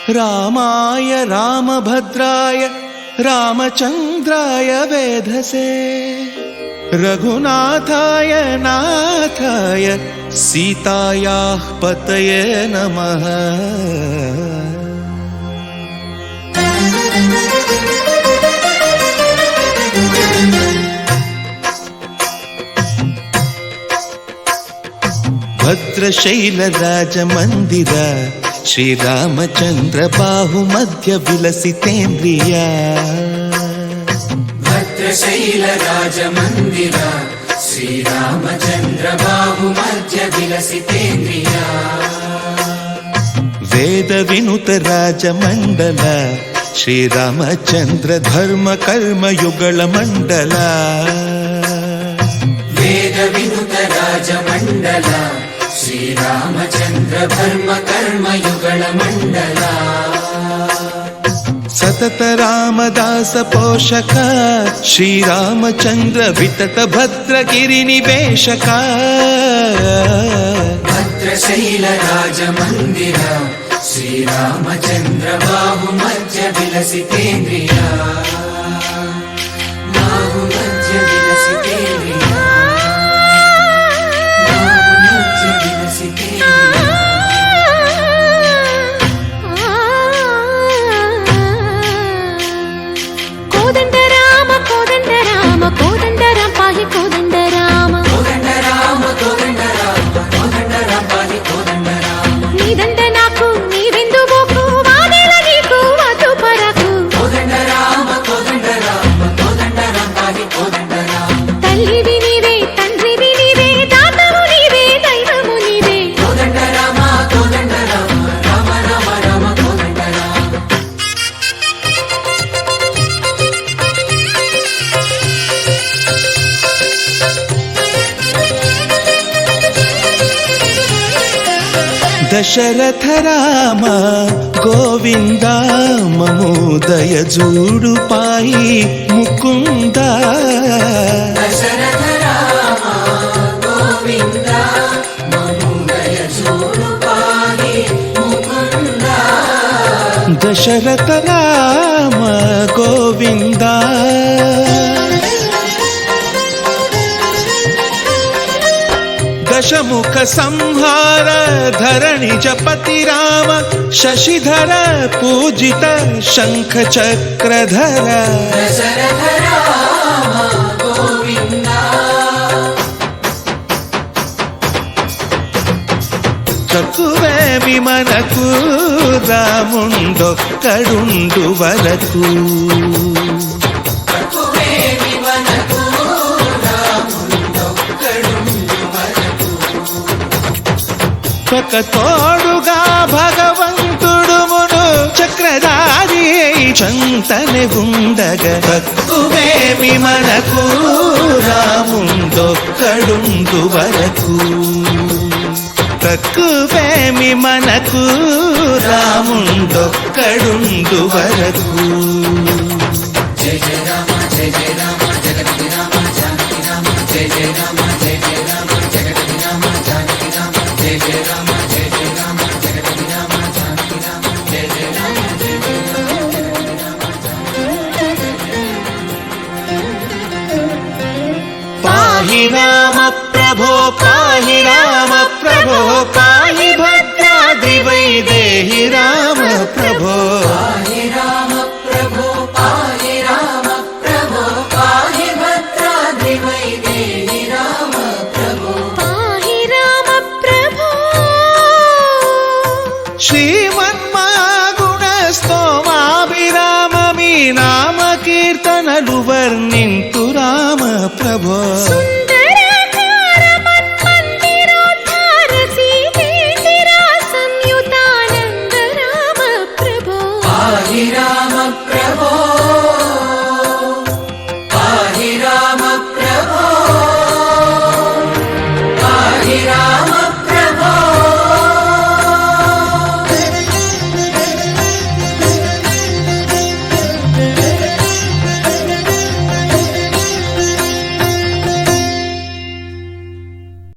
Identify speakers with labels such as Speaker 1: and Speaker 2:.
Speaker 1: रामाय रामभद्राय रामचन्द्राय वेधसे रघुनाथाय नाथाय सीतायाः पतये नमः। भद्रशैलराजमन्दिर श्रीरामचन्द्र बाहुमध्य विलसितेन्द्रिया।
Speaker 2: भद्रशैलराजमन्दिर श्रीरामचन्द्र बाहुमध्य विलसितेन्द्रिया।
Speaker 1: वेदविनुत राजमण्डल श्रीरामचन्द्र धर्म कर्म युगल मण्डल।
Speaker 2: वेदविनुत राजमण्डल श्रीरामचन्द्र धर्म कर्म युगल मण्डल।
Speaker 1: सतत रामदास पोषक श्रीरामचन्द्र वितत भद्रगिरि निवेशक।
Speaker 2: भद्रशैलराजमन्दिर श्रीरामचन्द्र बाहुमध्य विलसितेन्द्रिया। बाहुमध्य विलसितेन्द्रिया। बाहुमध्य विलसितेन्द्रिया।
Speaker 3: कोदंड राम पाहि कोदंड राम।
Speaker 2: कोदंड राम पाहि कोदंड राम।
Speaker 3: नी దండ నాకు నీ విందు బోకు వాదేల నీకు వద్దు పరకు।
Speaker 2: కోదండ రామ పాहि కోదండ రామ।
Speaker 3: తల్లివి నీవే తండ్రివి నీవే దాతవు నీవే దైవము నీవే।
Speaker 2: కోదండ రామ రామ రామ రామ కోదండ రామ।
Speaker 1: दशरथ राम गोविंद ममो दय जूडु पाई मुकुंद।
Speaker 2: दशरथ राम गोविंद ममो दय जूडु पाई मुकुंद।
Speaker 1: दशरथ राम गोविंद दशमुख संहार धरणि जपति राम शशिधर पूजित शंख चक्रधर।
Speaker 2: दशरथ राम गोविंद
Speaker 1: तकुवे विमनकु रामुंडొక్కడుండు వరకు। ఒక తోడుగా భగవంతుడు మును చక్రధారి చంతనే ఉండగా తక్కువేమి మనకు రాముండొక్కడుండు వరకు। తక్కువేమి మనకు రాముండొక్కడుండు వరకు।
Speaker 2: జయ జయ రామ జయ జయ రామ జగతి రామ జానకి రామ జయ జయ రామ జయ జయ రామ జగతి రామ జానకి రామ జయ జయ రామ జయ జయ రామ జగతి రామ జానకి రామ జయ జయ రామ జయ జయ రామ జగతి రామ జానకి రామ।
Speaker 1: పాహి రామ ప్రభో పాహి రామ ప్రభో పాహి భద్రాద్రి వైదేహి రామ ప్రభో।
Speaker 2: పాహి రామ ప్రభో పాహి రామ ప్రభో పాహి భద్రాద్రి వైదేహి రామ ప్రభో।
Speaker 3: పాహి రామ ప్రభో।
Speaker 1: శ్రీమన్మాగుణ స్తోమాభిరామ మీ నామ కీర్తనలు వర్ణింతు రామ ప్రభో।